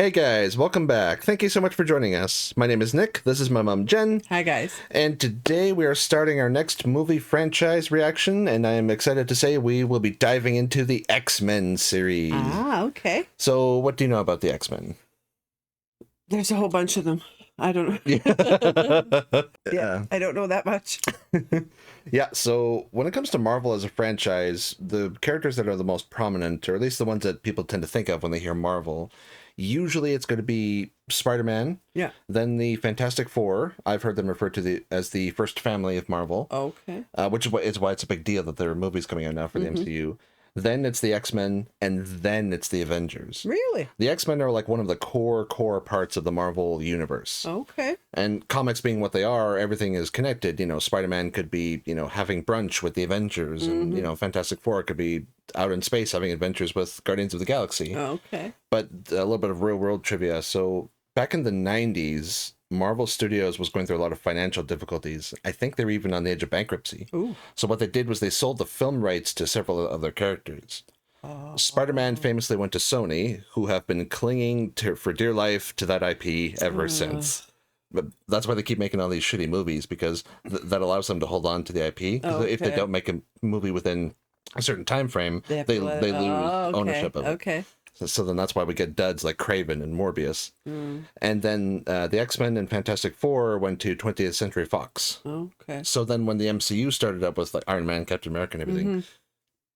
Hey guys, welcome back. Thank you so much for joining us. My name is Nick, this is my mom Jen. Hi guys. And today we are starting our next movie franchise reaction, and I am excited to say we will be diving into the X-Men series. Ah, okay. So what do you know about the X-Men? There's a whole bunch of them. I don't know. Yeah, I don't know that much. Yeah, so when it comes to Marvel as a franchise, the characters that are the most prominent, or at least the ones that people tend to think of when they hear Marvel, usually it's going to be Spider-Man. Yeah. Then the Fantastic Four. I've heard them referred to as the first family of Marvel. Okay. Which is why it's a big deal that there are movies coming out now for the MCU. Then it's the X-Men, and then it's the Avengers. Really? The X-Men are like one of the core parts of the Marvel universe. Okay. And comics being what they are, everything is connected. You know, Spider-Man could be, having brunch with the Avengers, and, Fantastic Four could be out in space having adventures with Guardians of the Galaxy. Okay. But a little bit of real world trivia. So back in the 90s, Marvel Studios was going through a lot of financial difficulties. I think they were even on the edge of bankruptcy. Ooh. So what they did was they sold the film rights to several of their characters. Spider-Man famously went to Sony, who have been clinging for dear life to that IP ever since. But that's why they keep making all these shitty movies, because that allows them to hold on to the IP. Okay. If they don't make a movie within a certain time frame, they lose ownership of it. Okay. So then that's why we get duds like Craven and Morbius. And then the X-Men and Fantastic Four went to 20th Century Fox. Okay. So then when the MCU started up with like Iron Man, Captain America, and everything,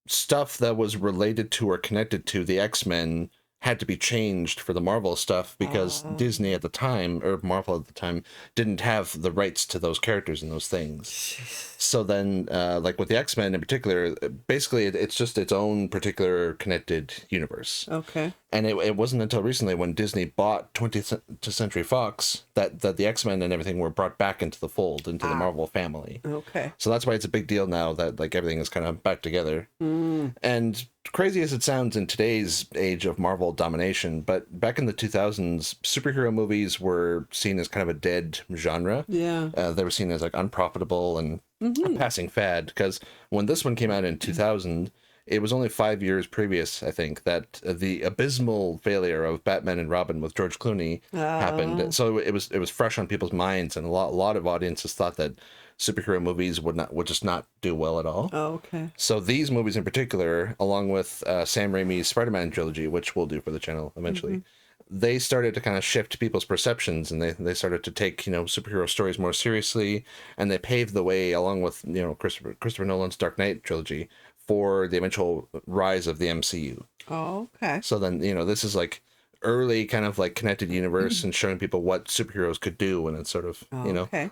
stuff that was related to or connected to the X-Men had to be changed for the Marvel stuff, because Disney at the time, or Marvel at the time, didn't have the rights to those characters and those things. So then, like with the X-Men in particular, basically it's just its own particular connected universe. Okay. And it wasn't until recently, when Disney bought 20th Century Fox, that the X-Men and everything were brought back into the fold, into the Marvel family. Okay. So that's why it's a big deal now that like everything is kind of back together. And crazy as it sounds in today's age of Marvel domination, but back in the 2000s, superhero movies were seen as kind of a dead genre. Yeah. They were seen as like unprofitable and a passing fad, because when this one came out in 2000, it was only 5 years previous, I think, that the abysmal failure of Batman and Robin with George Clooney happened. So it was fresh on people's minds, and a lot of audiences thought that superhero movies would just not do well at all. Okay. So these movies in particular, along with Sam Raimi's Spider-Man trilogy, which we'll do for the channel eventually, they started to kind of shift people's perceptions, and they started to take, superhero stories more seriously, and they paved the way, along with, Christopher Nolan's Dark Knight trilogy, for the eventual rise of the MCU. Oh, okay. So then, this is like early kind of like connected universe and showing people what superheroes could do, and it's sort of,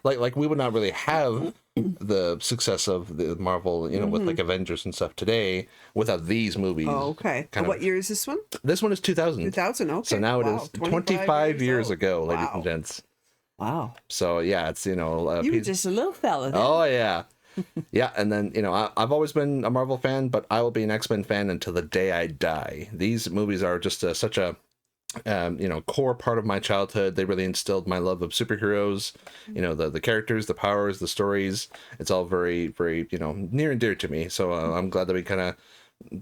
like we would not really have the success of the Marvel, with like Avengers and stuff today without these movies. Oh, okay. What year is this one? This one is 2000. 2000, okay. So now it is 25 years ago, ladies and gents. Wow. So yeah, it's, you were just a little fella then. Oh yeah. Yeah, and then, I've always been a Marvel fan, but I will be an X-Men fan until the day I die. These movies are just such a core part of my childhood. They really instilled my love of superheroes, the characters, the powers, the stories. It's all very, very, near and dear to me. So I'm glad that we kind of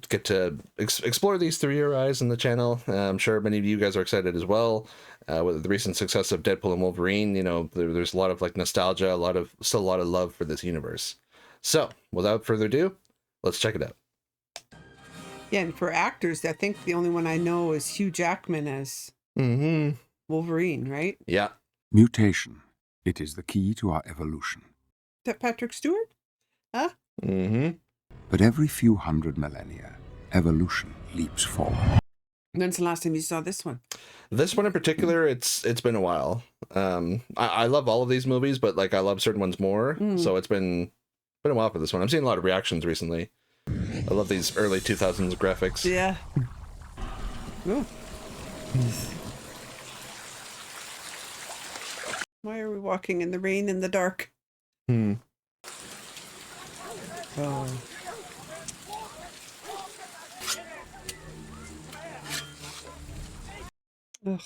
get to explore these through your eyes in the channel. I'm sure many of you guys are excited as well. With the recent success of Deadpool and Wolverine, there's a lot of like nostalgia, still a lot of love for this universe. So without further ado, let's check it out. Yeah, and for actors, I think the only one I know is Hugh Jackman as Wolverine, right? Yeah. Mutation. It is the key to our evolution. Is that Patrick Stewart? Huh? But every few hundred millennia, evolution leaps forward. When's the last time you saw this one? This one in particular, it's been a while. I love all of these movies, but like I love certain ones more. So it's been a while for this one. I'm seeing a lot of reactions recently. I love these early 2000s graphics. Yeah. Ooh. Why are we walking in the rain in the dark? Oh. Ugh.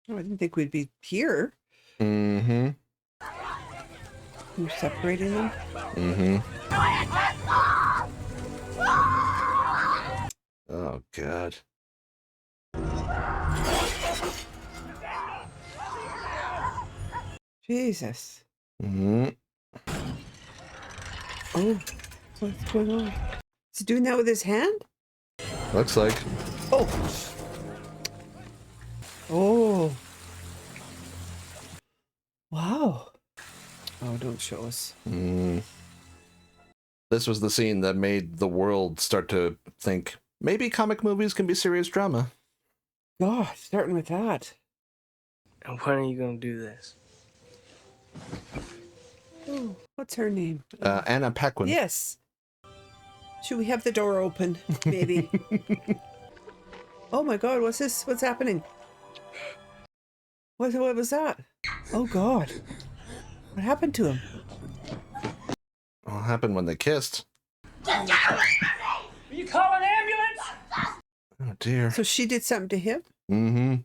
Oh, I didn't think we'd be here. You're separating them? Oh, God. Jesus. Mm-hmm. Oh, what's going on? Is he doing that with his hand? Looks like. Oh. Oh. Wow. Oh, don't show us. This was the scene that made the world start to think, maybe comic movies can be serious drama. God, starting with that. And when are you going to do this? Oh, what's her name? Anna Paquin. Yes. Should we have the door open, maybe? Oh my God, what's this? What's happening? What was that? Oh God. What happened to him? What happened when they kissed? Will you call an ambulance? Oh, dear. So she did something to him? Mm-hmm.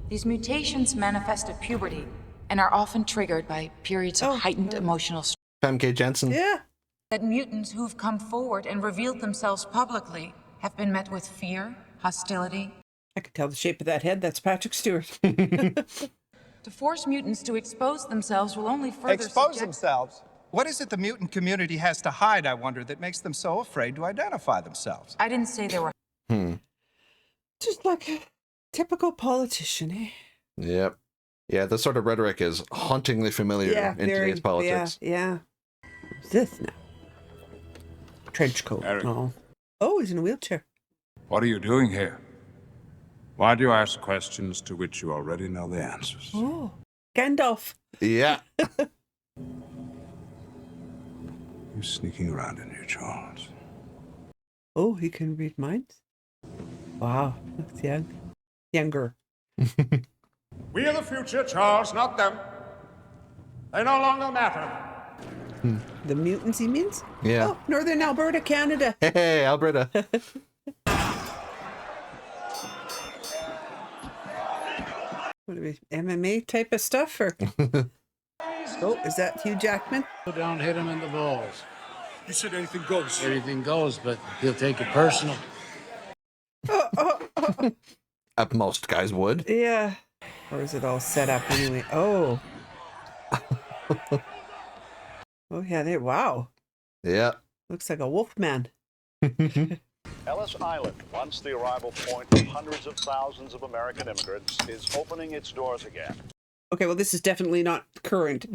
These mutations manifest at puberty and are often triggered by periods of heightened emotional stress. Femke Jensen. Yeah. That mutants who've come forward and revealed themselves publicly have been met with fear, hostility. I could tell the shape of that head. That's Patrick Stewart. To force mutants to expose themselves will only further Expose themselves? What is it the mutant community has to hide, I wonder, that makes them so afraid to identify themselves? I didn't say there were. Just like a typical politician, eh? Yep. Yeah, this sort of rhetoric is hauntingly familiar in today's politics. Yeah. Who's this now? Trench coat. Eric. Oh, he's in a wheelchair. What are you doing here? Why do you ask questions to which you already know the answers? Oh, Gandalf. Yeah. You sneaking around in here, Charles? Oh, he can read minds? Wow, that's young. Younger. We are the future, Charles, not them. They no longer matter. The mutants, he means? Yeah. Oh, Northern Alberta, Canada. Hey, Alberta. What are we, MMA type of stuff? Or? Oh, is that Hugh Jackman? Don't hit him in the balls. You said anything goes. Anything goes, but he'll take it personal. Most guys would. Yeah. Or is it all set up anyway? Oh. Oh, yeah, wow. Yeah. Looks like a wolf man. Ellis Island, once the arrival point of hundreds of thousands of American immigrants, is opening its doors again. Okay, well, this is definitely not current.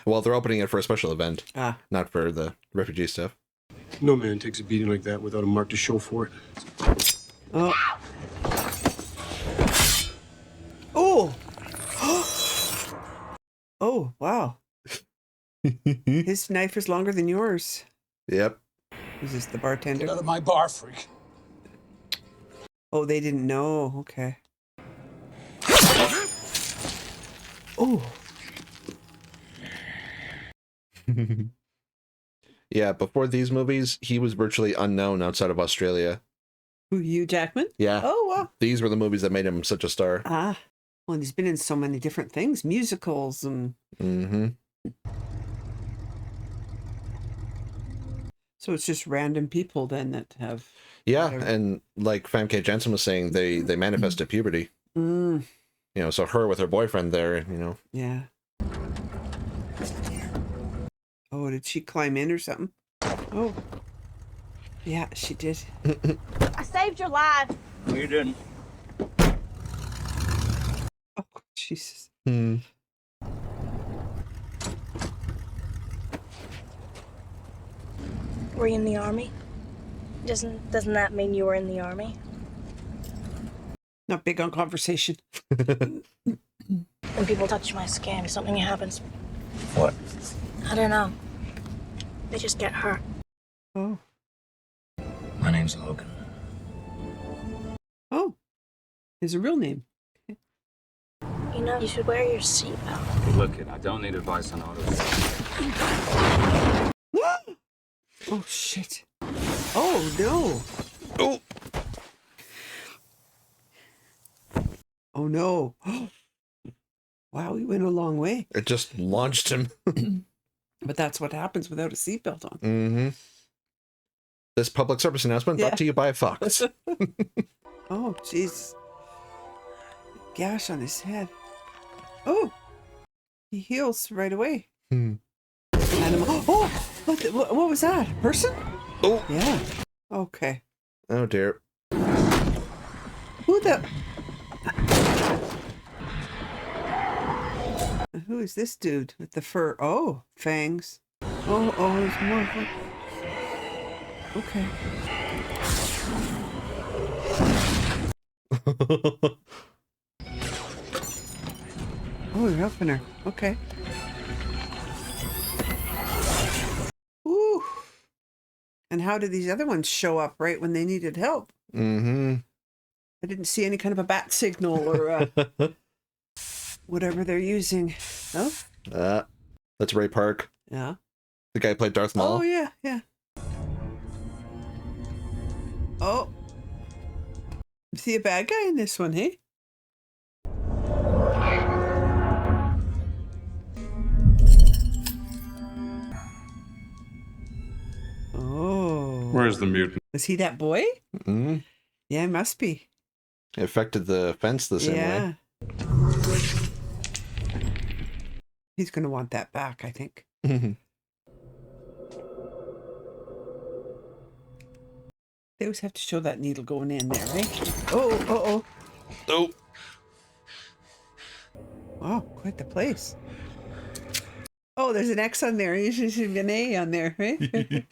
Well, they're opening it for a special event, not for the refugee stuff. No man takes a beating like that without a mark to show for it. Oh. Oh. Oh, wow. His knife is longer than yours. Yep. Is this the bartender? Get out of my bar, freak. Oh, they didn't know. Okay. Oh. Yeah, before these movies, he was virtually unknown outside of Australia. Who, Hugh Jackman? Yeah. Oh, wow. These were the movies that made him such a star. Well, and he's been in so many different things, musicals and... Mm-hmm. So it's just random people then that have... Yeah, whatever. and like Famke Jensen was saying, they manifest at puberty. Mm, You know, so her with her boyfriend there, you know. yeah. Oh, did she climb in or something? Oh. Yeah, she did. I saved your life. No, you didn't. Oh, Jesus. Were you in the army? Doesn't that mean you were in the army? Not big on conversation. When people touch my skin, something happens. What? I don't know. They just get hurt. Oh. My name's Logan. Oh. His real name. You know, you should wear your seatbelt. Look, kid, I don't need advice on auto. Oh, shit. Oh, no. Oh. Oh, no. Wow, he went a long way. It just launched him. But that's what happens without a seatbelt on. Mm-hmm. This public service announcement brought to you by Fox. Oh, jeez. Gash on his head. Oh, he heals right away. Animal. Oh, what was that? A person? Oh. Yeah. Okay. Oh, dear. Who the... Who is this dude with the fur? Oh, fangs. Oh, there's more. Okay. Oh, you're helping her. Okay. Ooh. And how did these other ones show up right when they needed help? Mm-hmm. I didn't see any kind of a bat signal or whatever they're using. Oh? That's Ray Park. Yeah. The guy who played Darth Maul. Oh, yeah. Oh. Is he a bad guy in this one, hey? Oh. Where's the mutant? Was he that boy? Mm-hmm. Yeah, must be. It affected the fence the same way. He's going to want that back, I think. They always have to show that needle going in there, right? Oh. Wow, quite the place. Oh, there's an X on there. Usually should be an A on there, right?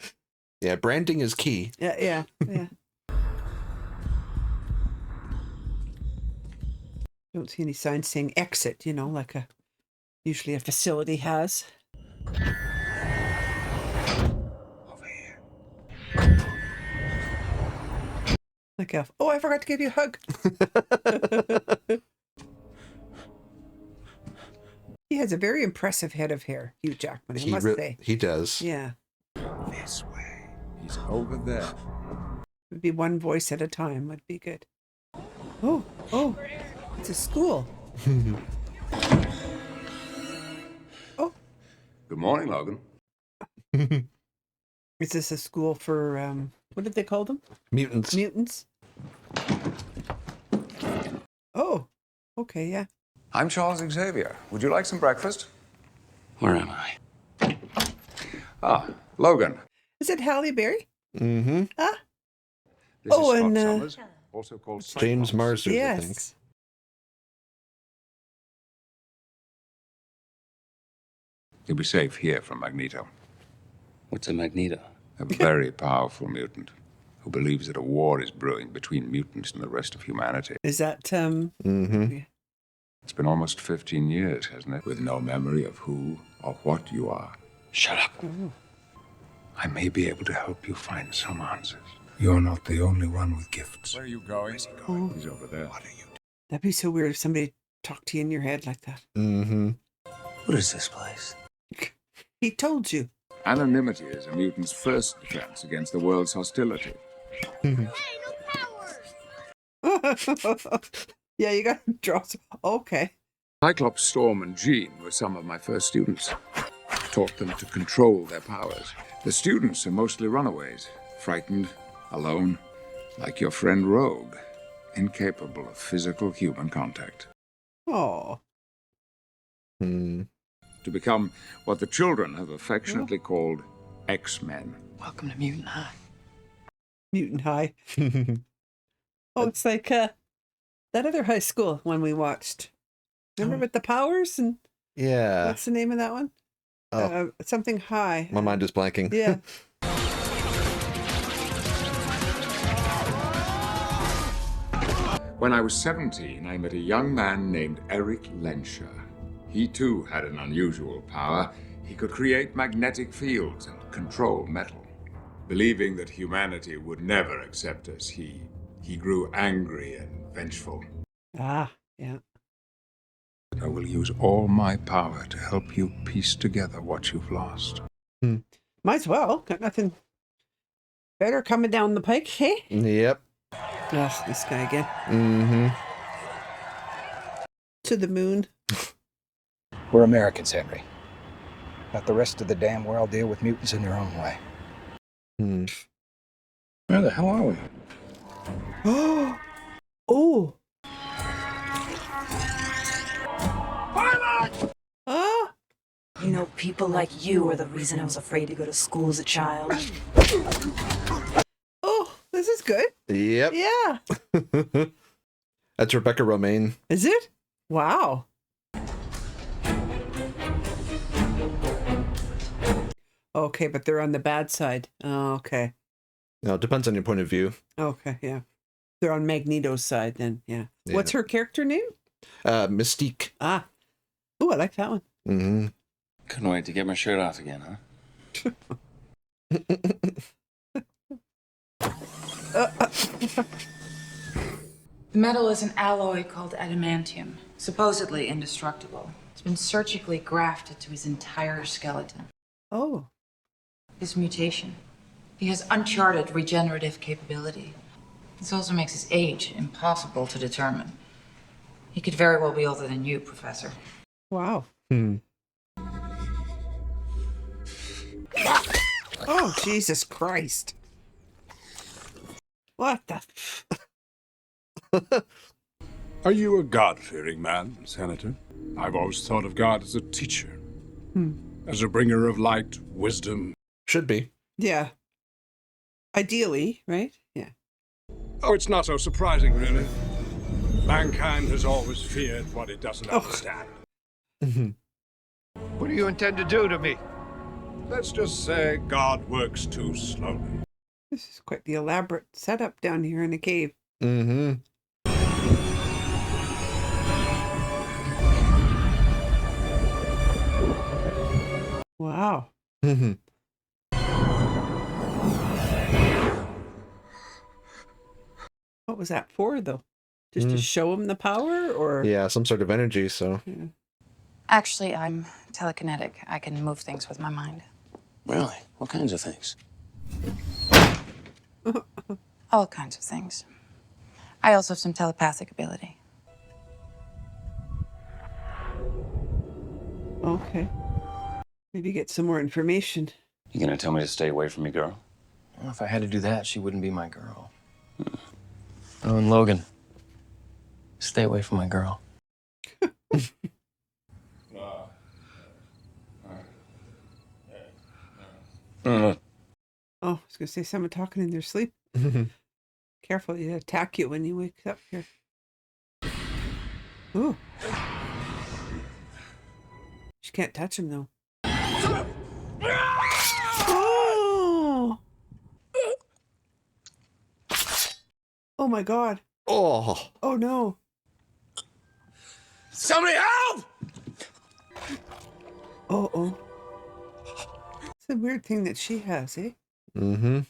Yeah, branding is key. Yeah. Don't see any signs saying exit, like usually a facility has. Over here. Like I forgot to give you a hug. He has a very impressive head of hair, Hugh Jackman, I must say. He does. Yeah. This way. He's over there. Would be one voice at a time would be good. Oh, it's a school. Oh. Good morning, Logan. Is this a school for, what did they call them? Mutants. Mutants? Oh, okay, yeah. I'm Charles Xavier. Would you like some breakfast? Where am I? Logan. Is it Halle Berry? Mm-hmm. Huh? This is Scott and Summers, also called James Cyclops. Marsden, I think. Yes. You'll be safe here from Magneto. What's a Magneto? A very powerful mutant who believes that a war is brewing between mutants and the rest of humanity. Is that, Mm-hmm. It's been almost 15 years, hasn't it? With no memory of who or what you are. Shut up. I may be able to help you find some answers. You're not the only one with gifts. Where are you going? Where's he going? He's over there. What are you doing? That'd be so weird if somebody talked to you in your head like that. Mm-hmm. What is this place? He told you. Anonymity is a mutant's first defense against the world's hostility. Yeah, you got to draw some. Okay. Cyclops, Storm, and Jean were some of my first students. Taught them to control their powers. The students are mostly runaways, frightened, alone, like your friend Rogue, incapable of physical human contact. Oh. To become what the children have affectionately called X-Men. Welcome to Mutant High. Mutant High. Oh, it's like that other high school one we watched. Remember with the powers and Yeah. what's the name of that one? Something High. My mind is blanking. Yeah. When I was 17, I met a young man named Eric Lensher. He too had an unusual power. He could create magnetic fields and control metal. Believing that humanity would never accept us, he grew angry and vengeful. Ah, yeah. I will use all my power to help you piece together what you've lost. Might as well. Got nothing better coming down the pike, hey? Yep. Ugh, this guy again. Mm-hmm. To the moon. We're Americans, Henry. Let the rest of the damn world deal with mutants in their own way. Where the hell are we? Oh. You know, people like you are the reason I was afraid to go to school as a child. Oh, this is good. Yep. Yeah. That's Rebecca Romaine. Is it? Wow. Okay, but they're on the bad side. Oh, okay. No, it depends on your point of view. Okay, yeah. They're on Magneto's side then, yeah. What's her character name? Mystique. Ah. Oh, I like that one. Mm-hmm. Couldn't wait to get my shirt off again, huh? The metal is an alloy called adamantium, supposedly indestructible. It's been surgically grafted to his entire skeleton. Oh. His mutation. He has uncharted regenerative capability. This also makes his age impossible to determine. He could very well be older than you, Professor. Wow. Hmm. Oh, Jesus Christ. What the? Are you a God-fearing man, Senator? I've always thought of God as a teacher. As a bringer of light, wisdom. Should be. Yeah. Ideally, right? Yeah. Oh, it's not so surprising, really. Mankind has always feared what it doesn't understand. What do you intend to do to me? Let's just say God works too slowly. This is quite the elaborate setup down here in the cave. Mm-hmm. Wow. Mm-hmm. What was that for, though? Just to show him the power, or? Yeah, some sort of energy, so. Yeah. Actually, I'm telekinetic. I can move things with my mind. Really? What kinds of things? All kinds of things. I also have some telepathic ability. Okay. Maybe get some more information. You gonna tell me to stay away from your girl? Well, if I had to do that, she wouldn't be my girl. Oh, and Logan, stay away from my girl. Oh, I was going to say someone talking in their sleep. Careful, they attack you when you wake up here. Ooh. She can't touch him, though. Oh! Oh, my God. Oh. Oh, no. Somebody help! Oh. It's a weird thing that she has, eh? Mm-hmm.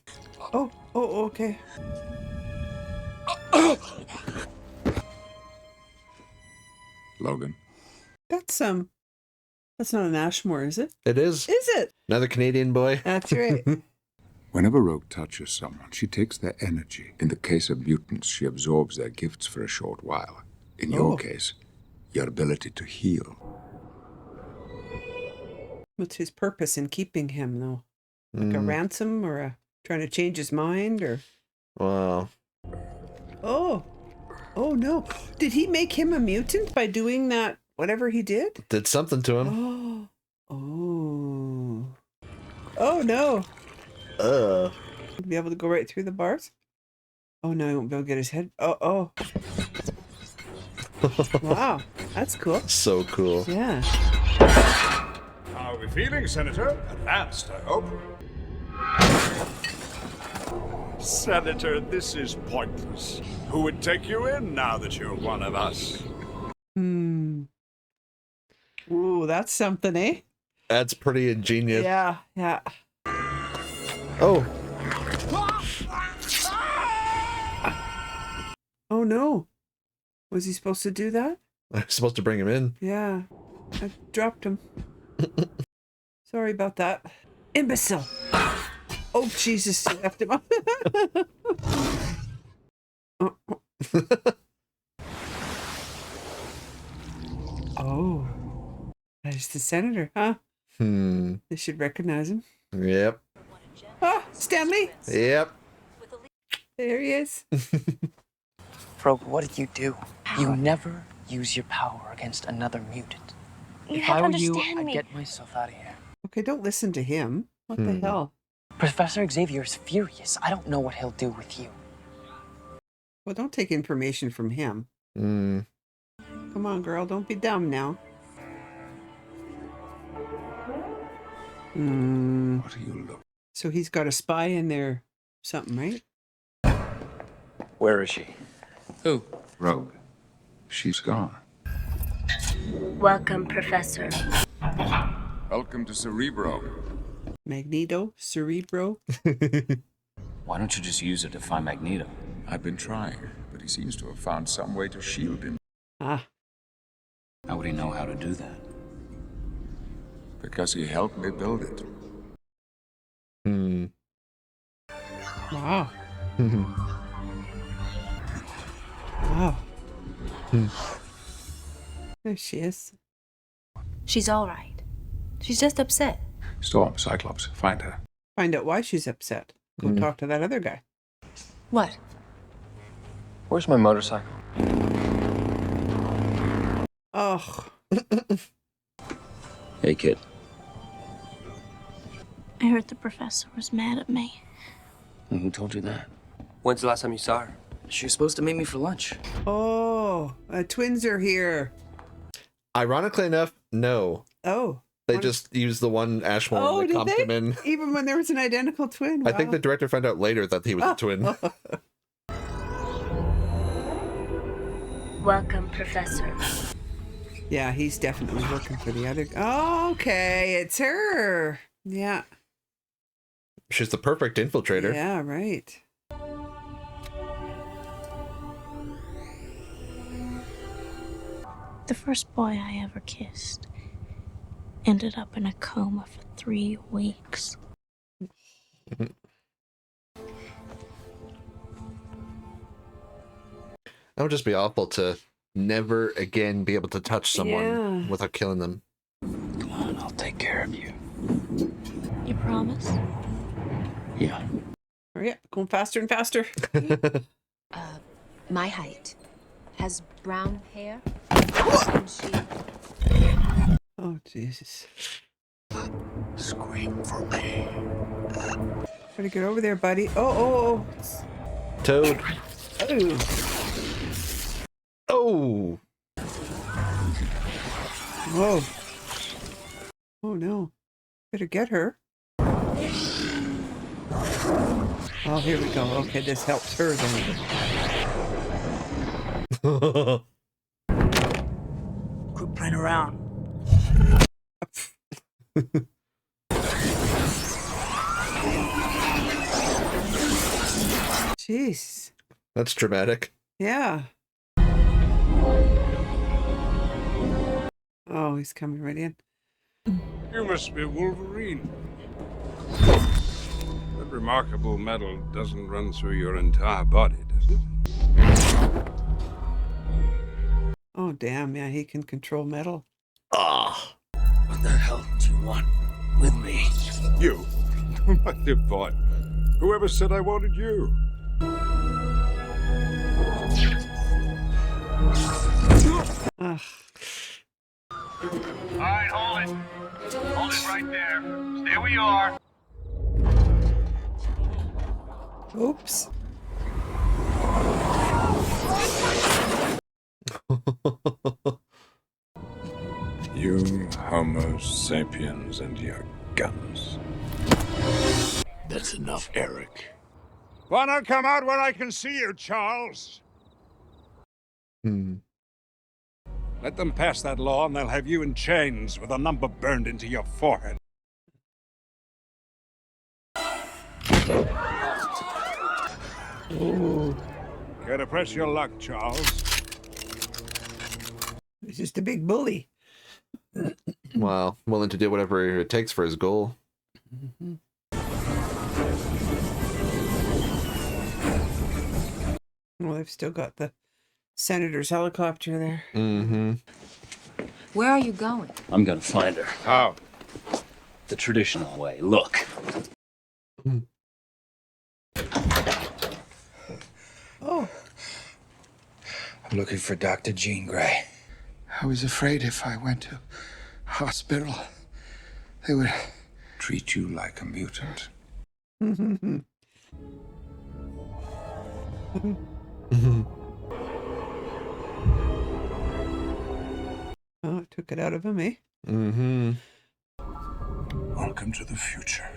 Oh, okay. Logan. That's not an Ashmore, is it? It is. Is it? Another Canadian boy. That's right. Whenever Rogue touches someone, she takes their energy. In the case of mutants, she absorbs their gifts for a short while. In your case, your ability to heal. What's his purpose in keeping him, though? Like a ransom, or trying to change his mind, or? Wow. Oh no! Did he make him a mutant by doing that? Whatever he did? Did something to him. Oh no! He'll be able to go right through the bars. Oh no, he won't be able to get his head. Oh. Wow, that's cool. So cool. Yeah. How are we feeling, Senator? Advanced, I hope. Senator, this is pointless. Who would take you in now that you're one of us? Ooh, that's something, eh? That's pretty ingenious. Yeah. Oh. Oh no. Was he supposed to do that? I was supposed to bring him in. Yeah. I dropped him. Sorry about that. Imbecile. Oh, Jesus. You left him up. Oh. That is the senator, huh? They should recognize him. Yep. Ah, Stanley. Yep. There he is. Rogue, what did you do? You never use your power against another mutant. You If have I to were you, understand I'd me. get myself out of here. Okay, don't listen to him. What the hell? Professor Xavier's furious. I don't know what he'll do with you. Well, don't take information from him. Hmm. Come on, girl. Don't be dumb now. What are you looking? So he's got a spy in there. Something, right? Where is she? Who? Rogue. She's gone. Welcome, Professor. Welcome to Cerebro. Magneto? Cerebro? Why don't you just use it to find Magneto? I've been trying, but he seems to have found some way to shield him. Ah. How would he know how to do that? Because he helped me build it. Hmm. Wow. Wow. There she is. She's all right. She's just upset. Storm, Cyclops, find her. Find out why she's upset. Go talk to that other guy. What? Where's my motorcycle? Oh. Hey, kid. I heard the professor was mad at me. Who told you that? When's the last time you saw her? She was supposed to meet me for lunch. Oh, twins are here. Ironically enough, no. Oh. They just used the one Ashmore Oh, and they did comped they? him in. Even when there was an identical twin? I think Wow. the director found out later that he was a twin. Welcome, Professor. Yeah, he's definitely looking for the other. Oh, okay, it's her. Yeah. She's the perfect infiltrator. Yeah, right. The first boy I ever kissed ended up in a coma for 3 weeks. That would just be awful to never again be able to touch someone Yeah. without killing them. Come on, I'll take care of you. You promise? Yeah. Hurry up, going faster and faster. My height. Has brown hair. And she... Oh, Jesus. Scream for me. Try to get over there, buddy. Oh. Toad. Oh. Oh. Whoa. Oh, no. Better get her. Oh, here we go. Okay, this helps her then. Quit playing around. Jeez. That's dramatic. Yeah. Oh, he's coming right in. You must be Wolverine. That remarkable metal doesn't run through your entire body, does it? Oh, damn. Yeah, he can control metal. Ah. What the hell do you want with me? You? My dear boy. Whoever said I wanted you? Ugh. All right, hold it. Hold it right there. Stay where you are. Oops. You Homo sapiens and your guns. That's enough, Eric. Wanna come out where I can see you, Charles? Let them pass that law and they'll have you in chains with a number burned into your forehead. Ooh. Care to press your luck, Charles? He's just a big bully. Well, willing to do whatever it takes for his goal. Mm-hmm. Well, they've still got the senator's helicopter there. Mm-hmm. Where are you going? I'm gonna find her. How? The traditional way. Look. Looking for Dr. Jean Grey. I was afraid if I went to hospital, they would treat you like a mutant. Oh, it took it out of him, eh? Mm-hmm. Welcome to the future,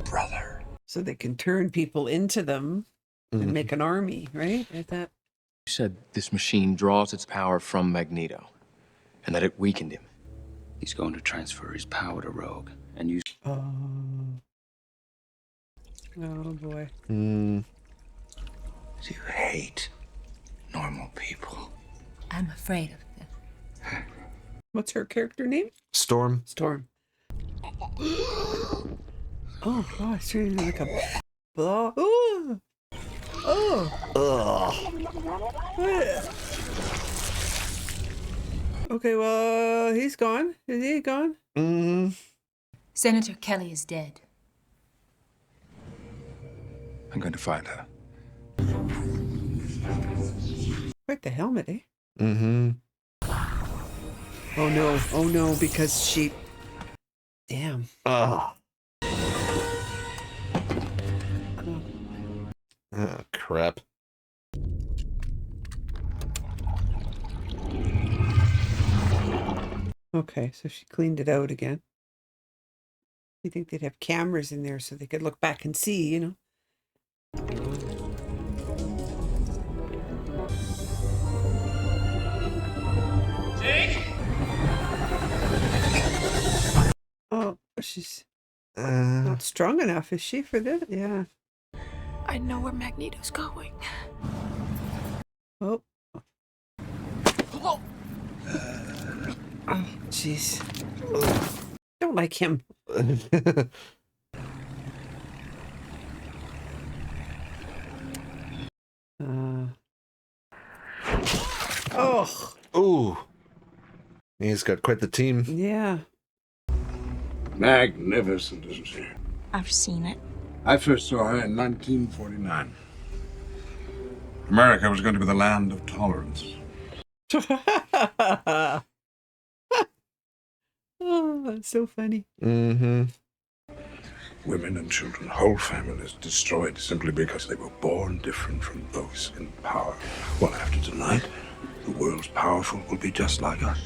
brother. So they can turn people into them and make an army, right? Is that? You said this machine draws its power from Magneto, and that it weakened him. He's going to transfer his power to Rogue and use... Oh boy. Mm. You hate normal people. I'm afraid of them. What's her character name? Storm. Storm. Oh gosh, it's really like a blah. Oh. Oh. Ugh. Okay, well, he's gone. Is he gone? Mm-hmm. Senator Kelly is dead. I'm going to find her. Quite the helmet, eh? Mm-hmm. Oh no, because she... Damn. Oh, crap. Okay, so she cleaned it out again. You think they'd have cameras in there so they could look back and see, you know? Jake? Oh, she's not strong enough, is she, for this? Yeah. I know where Magneto's going. Oh. Oh, jeez. Don't like him. Oh. Ooh. He's got quite the team. Yeah. Magnificent, isn't she? I've seen it. I first saw her in 1949. America was going to be the land of tolerance. Oh, that's so funny. Mm-hmm. Women and children, whole families destroyed simply because they were born different from those in power. Well, after tonight, the world's powerful will be just like us.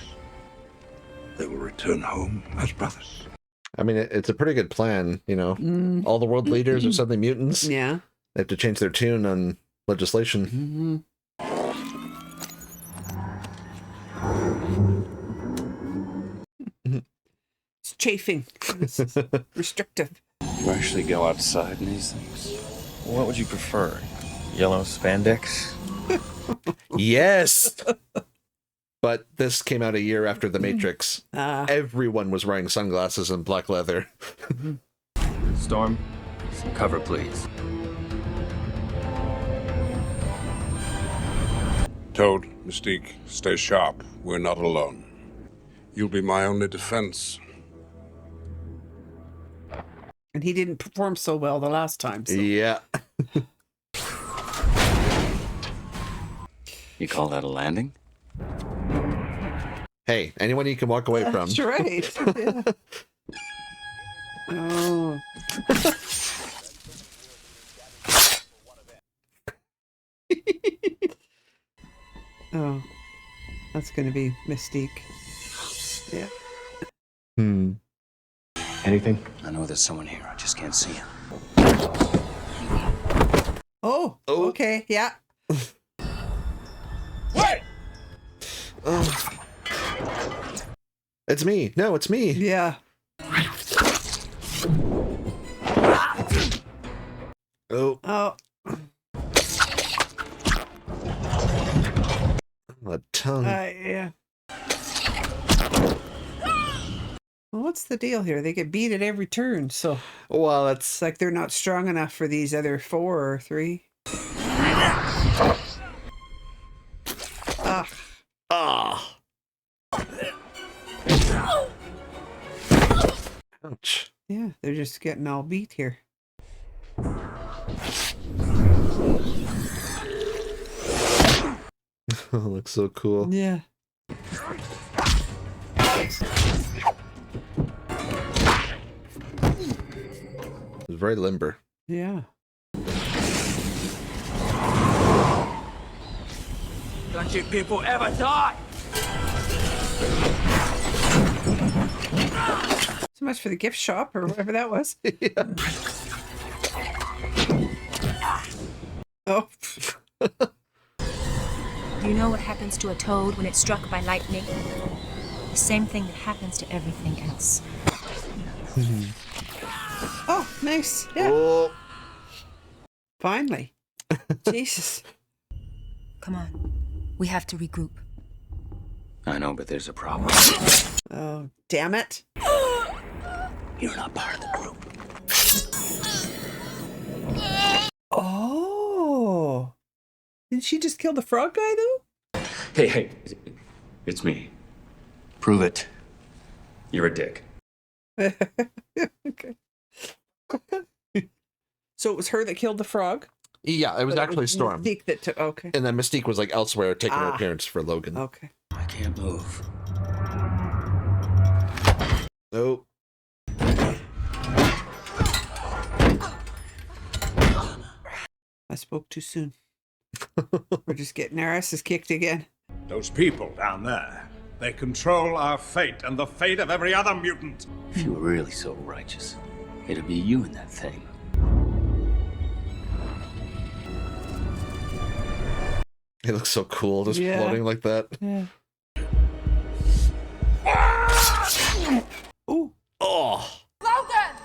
They will return home as brothers. I mean, it's a pretty good plan, you know. All the world leaders are suddenly mutants. Yeah. They have to change their tune on legislation. It's chafing. It's restrictive. You actually go outside in these things? What would you prefer? Yellow spandex? Yes! But this came out a year after The Matrix. Everyone was wearing sunglasses and black leather. Storm, some cover, please. Toad, Mystique, stay sharp. We're not alone. You'll be my only defense. And he didn't perform so well the last time. So. Yeah. You call that a landing? Hey, anyone you can walk away from. That's right. Yeah. Oh. Oh. That's going to be Mystique. Yeah. Anything? I know there's someone here. I just can't see him. Oh, okay. Yeah. Wait! It's me. No, it's me. Yeah. Oh. Oh. A tongue. Yeah. Well, what's the deal here? They get beat at every turn, so. Well, it's like they're not strong enough for these other 4 or 3. Ouch. Yeah, they're just getting all beat here. Looks so cool. Yeah. It's very limber. Yeah. Don't you people ever die! So much for the gift shop or whatever that was. Yeah. Oh. Do you know what happens to a toad when it's struck by lightning? The same thing that happens to everything else. Oh, nice. Yeah. Oh. Finally. Jesus. Come on. We have to regroup. I know, but there's a problem. Oh, damn it. You're not part of the group. Oh. Did she just kill the frog guy, though? Hey, it's me. Prove it. You're a dick. Okay. So it was her that killed the frog? Yeah, it was actually Storm. Mystique that took. Okay. And then Mystique was like elsewhere taking her appearance for Logan. Okay. I can't move. Nope. I spoke too soon. We're just getting our asses kicked again. Those people down there, they control our fate and the fate of every other mutant. If you were really so righteous, it'd be you in that thing. He looks so cool, just Yeah. floating like that. Yeah. Ooh. Oh. Logan!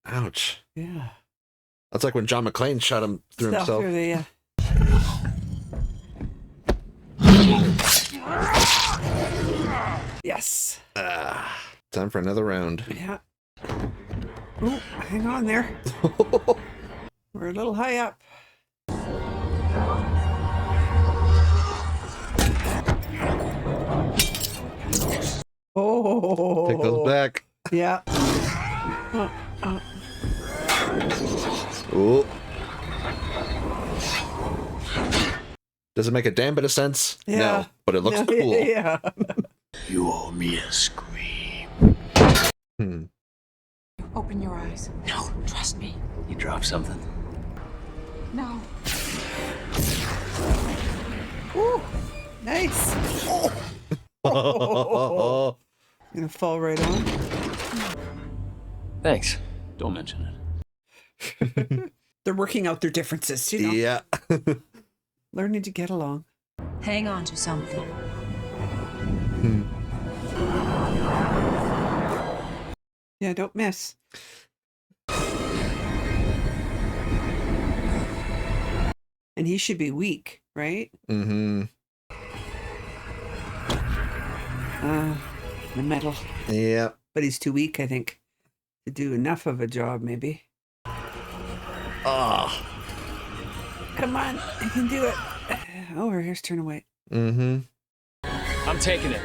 Ouch. Yeah. That's like when John McClane shot him through himself. Yeah. Yes. Time for another round. Yeah. Oh, hang on there. We're a little high up. Oh. Take those back. Yeah. Ooh. Does it make a damn bit of sense? Yeah. No, but it looks No, cool. Yeah. You owe me a scream. Open your eyes. No, trust me. You dropped something? No. Ooh. Nice. Oh. Gonna fall right on. Thanks. Don't mention it. They're working out their differences, you know. Yeah. Learning to get along. Hang on to something. Yeah, don't miss. And he should be weak, right? Mm-hmm. The metal. Yeah. But he's too weak, I think, to do enough of a job, maybe. Oh. Come on, I can do it. Oh, her hair's turned away. Mm-hmm. I'm taking it.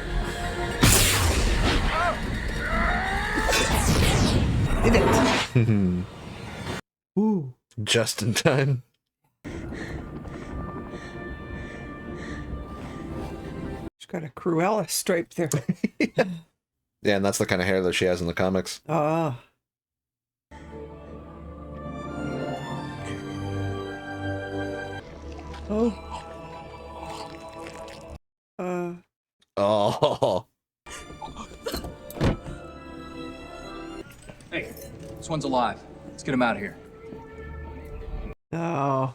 Did it. Ooh. Just in time. She's got a Cruella stripe there. Yeah, and that's the kind of hair that she has in the comics. Oh. Oh. Oh. Hey, this one's alive. Let's get him out of here. Oh.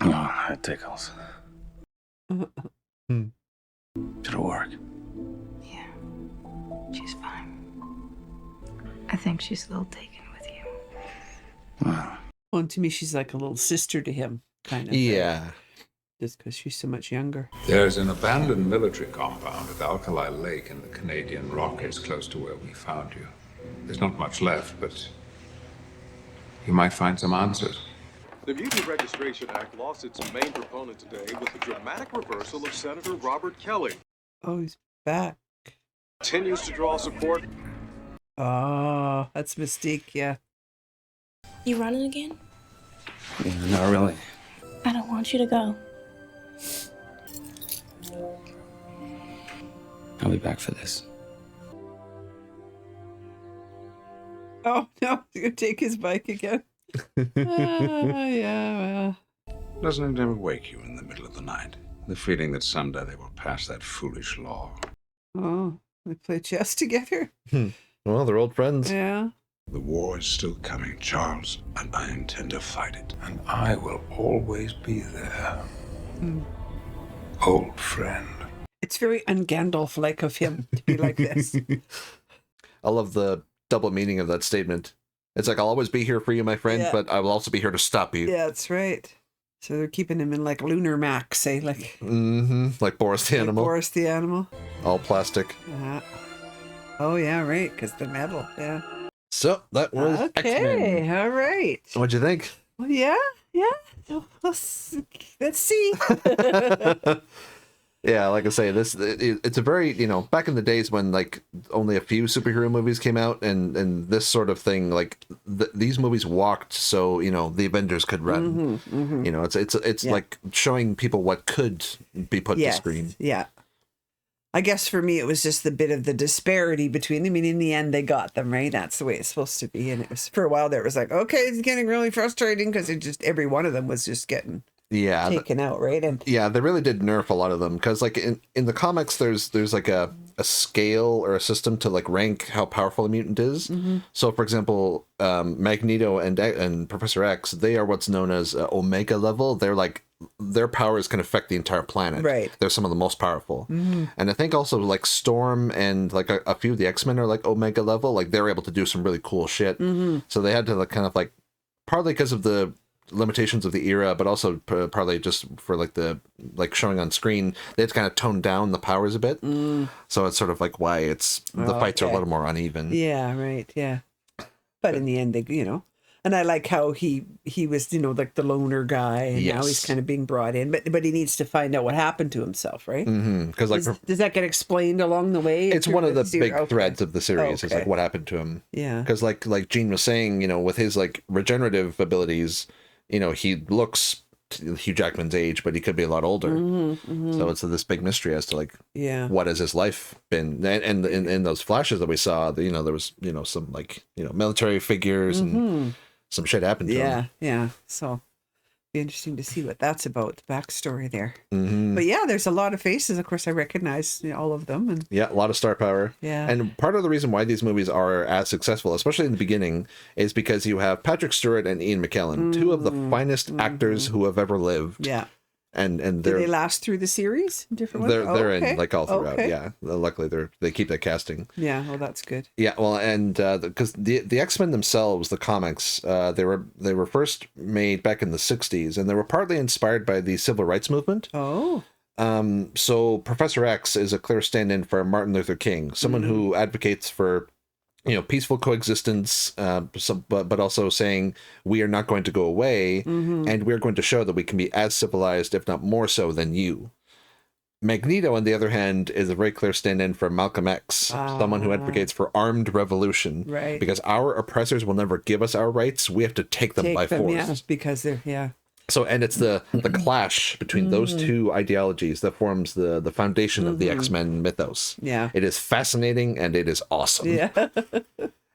Oh, that tickles. Did it work? Yeah. She's fine. I think she's a little taken with you. Wow. Well, and to me, she's like a little sister to him, kind of. Yeah. Just because she's so much younger. There's an abandoned military compound at Alkali Lake in the Canadian Rockies, close to where we found you. There's not much left, but you might find some answers. The Mutant Registration Act lost its main proponent today with the dramatic reversal of Senator Robert Kelly. Oh, he's back. Continues to draw support Oh, that's Mystique, yeah. You running again? Yeah, not really. I don't want you to go. I'll be back for this. Oh, no, he's going to take his bike again. Yeah, well. Doesn't it ever wake you in the middle of the night? The feeling that someday they will pass that foolish law. Oh, they play chess together? Well, they're old friends. Yeah. The war is still coming, Charles, and I intend to fight it. And I will always be there. Old friend. It's very un-Gandalf-like of him to be like this. I love the double meaning of that statement. It's like, I'll always be here for you, my friend, Yeah. but I will also be here to stop you. Yeah, that's right. So they're keeping him in like lunar max, say, like Like Boris the animal. Boris the animal. All plastic. Oh yeah, right, because the metal. Yeah. So that was X-Men. Okay. All right. What'd you think? Well, yeah. So, let's see. Yeah, like I say, it's a very, back in the days when like only a few superhero movies came out, and this sort of thing, like these movies walked so the Avengers could run. It's like showing people what could be put to screen. Yeah. I guess for me, it was just the bit of the disparity between them. I mean, in the end, they got them, right? That's the way it's supposed to be. And it was, for a while there, it was like, okay, it's getting really frustrating because every one of them was just getting taken out, right? And yeah, they really did nerf a lot of them because, like, in the comics, there's like a scale or a system to like rank how powerful a mutant is. So, for example, Magneto and Professor X, they are what's known as Omega level. They're like, their powers can affect the entire planet. Right. They're some of the most powerful. And I think also like Storm and like a few of the X-Men are like Omega level. Like they're able to do some really cool shit. So they had to like kind of like, partly because of the limitations of the era, but also partly just for like the showing on screen, they had to kind of tone down the powers a bit. So it's sort of like why the fights are a little more uneven. Yeah, right. Yeah. But in the end, they, and I like how he was, like the loner guy, and now he's kind of being brought in, but he needs to find out what happened to himself, right? Because does that get explained along the way? It's one of the big threads of the series. It's like what happened to him. Yeah. Because like Gene was saying, with his like regenerative abilities, he looks Hugh Jackman's age, but he could be a lot older. So it's this big mystery as to like, what has his life been? And in those flashes that we saw, there was some like military figures and some shit happened to him. Yeah. So be interesting to see what that's about, the backstory there. But yeah, there's a lot of faces. Of course, I recognize all of them. And yeah, a lot of star power. Yeah. And part of the reason why these movies are as successful, especially in the beginning, is because you have Patrick Stewart and Ian McKellen, two of the finest actors who have ever lived. Yeah. And do they last through the series? Different ones? They're in like all throughout. Yeah. Luckily they keep that casting. Yeah, well that's good. Yeah, well, and because the X-Men themselves, the comics, they were first made back in the 60s, and they were partly inspired by the civil rights movement. Oh. So Professor X is a clear stand-in for Martin Luther King, someone who advocates for peaceful coexistence, but also saying we are not going to go away, and we're going to show that we can be as civilized, if not more so, than you. Magneto, on the other hand, is a very clear stand-in for Malcolm X, someone who advocates for armed revolution. Right. Because our oppressors will never give us our rights. We have to take them by force. Yeah, because they're, So, and it's the clash between those two ideologies that forms the foundation of the X-Men mythos. Yeah. It is fascinating and it is awesome. Yeah.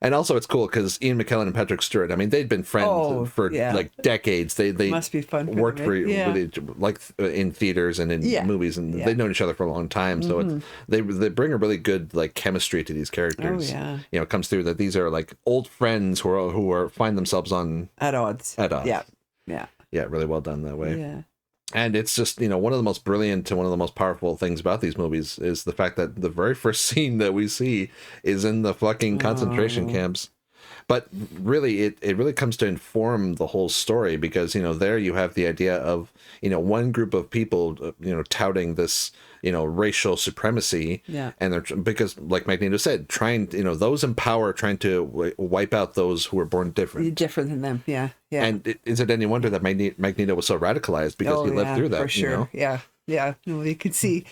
And also it's cool because Ian McKellen and Patrick Stewart, I mean, they'd been friends for like decades. They must be fun. Worked for really, like in theaters and in movies, and they've known each other for a long time. So they bring a really good like chemistry to these characters. Oh, yeah. It comes through that these are like old friends who find themselves at odds. Yeah. Yeah, really well done that way. Yeah. And it's just, one of the most brilliant and one of the most powerful things about these movies is the fact that the very first scene that we see is in the fucking concentration camps. But really, it really comes to inform the whole story because, there you have the idea of, one group of people, touting this, racial supremacy. Yeah. And they're, because like Magneto said, trying, those in power trying to wipe out those who were born different. Different than them. Yeah. Yeah. And is it any wonder that Magneto was so radicalized because he lived through that? For sure. Yeah. Yeah. No, you could see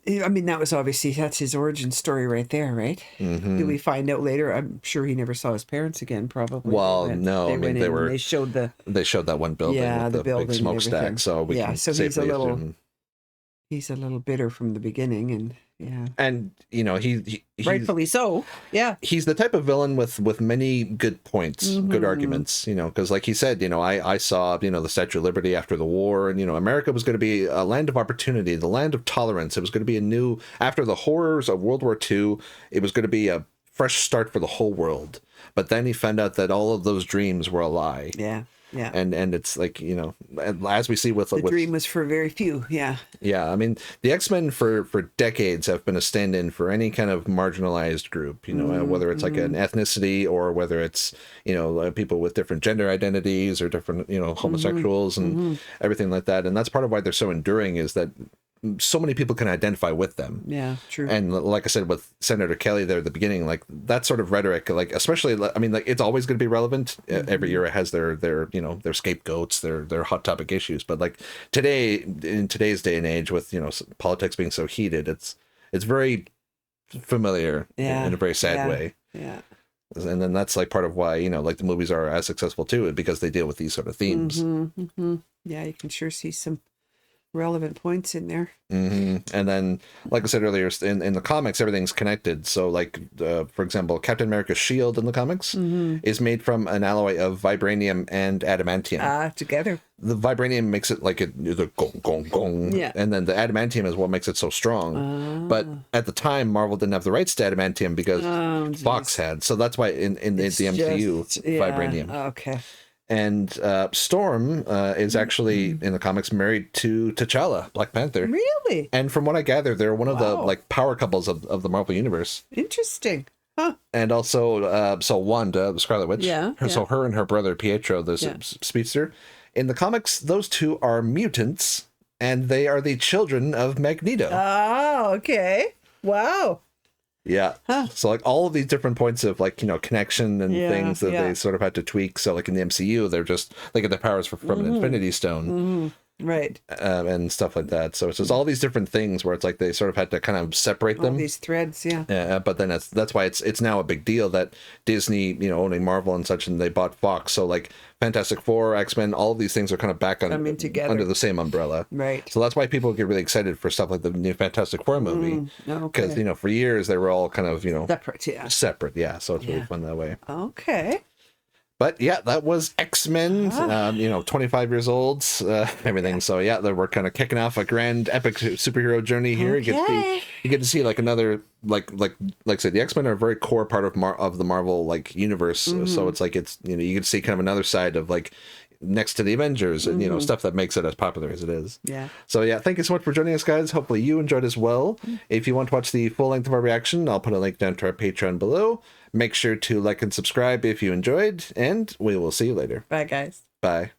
I mean, that's his origin story right there, right? Mm-hmm. Do we find out later? I'm sure he never saw his parents again, probably. Well, no, I mean, they showed that one building with the building big and smokestack, everything. so we can so safely assume. He's a little bitter from the beginning, and And you know, he's rightfully so. Yeah, he's the type of villain with many good points, good arguments. You know, because like he said, you know, I saw, you know, the Statue of Liberty after the war, and you know, America was going to be a land of opportunity, the land of tolerance. It was going to be a new, after the horrors of World War II, it was going to be a fresh start for the whole world. But then he found out that all of those dreams were a lie. Yeah. Yeah. And it's like, you know, as we see with the dream was for very few. Yeah. Yeah. I mean, the X-Men for decades have been a stand-in for any kind of marginalized group, you know, whether it's like an ethnicity or whether it's, you know, people with different gender identities or different, you know, homosexuals and everything like that. And that's part of why they're so enduring, is that so many people can identify with them. Yeah, true. And like I said, with Senator Kelly there at the beginning, like that sort of rhetoric, like especially, I mean, like it's always going to be relevant. Every era has their, you know, their scapegoats, their hot topic issues. But like today, in today's day and age, with, you know, politics being so heated, it's very familiar in a very sad way. Yeah. And then that's like part of why, you know, like the movies are as successful too, because they deal with these sort of themes. Yeah, you can sure see some relevant points in there. And then, like I said earlier, in the comics, everything's connected. So, like, for example, Captain America's shield in the comics is made from an alloy of vibranium and adamantium. Together. The vibranium makes it like the gong, gong, gong. Yeah. And then the adamantium is what makes it so strong. But at the time, Marvel didn't have the rights to adamantium because Fox had. So that's why in the MCU, vibranium. Okay. And Storm is actually in the comics married to T'Challa, Black Panther. Really? And from what I gather, they're one of the like power couples of the Marvel universe. Interesting. Huh. And also, so Wanda, the Scarlet Witch. Yeah. So her and her brother Pietro, the speedster. In the comics, those two are mutants, and they are the children of Magneto. Oh, okay. Wow. Yeah. So like all of these different points of like, you know, connection and things that they sort of had to tweak. So like in the MCU, they're just, they get their powers from an Infinity Stone. Right. And stuff like that. So it's just all these different things where it's like they sort of had to kind of separate them. All these threads, but then that's why it's now a big deal that Disney, you know, owning Marvel and such, and they bought Fox. So like Fantastic Four, X-Men, all of these things are kind of back under the same umbrella. Right. So that's why people get really excited for stuff like the new Fantastic Four movie. Because, you know, for years they were all kind of, you know, separate. Yeah. So it's really fun that way. Okay. But yeah, that was X-Men, you know, 25 years old, everything. So yeah, we're kind of kicking off a grand epic superhero journey here. Okay. You get to see like another, like I said, the X-Men are a very core part of the Marvel like universe. So it's like, it's, you know, you get to see kind of another side of like next to the Avengers and, you know, stuff that makes it as popular as it is. Yeah. So yeah, thank you so much for joining us, guys. Hopefully you enjoyed as well. If you want to watch the full length of our reaction, I'll put a link down to our Patreon below. Make sure to like and subscribe if you enjoyed, and we will see you later. Bye, guys. Bye.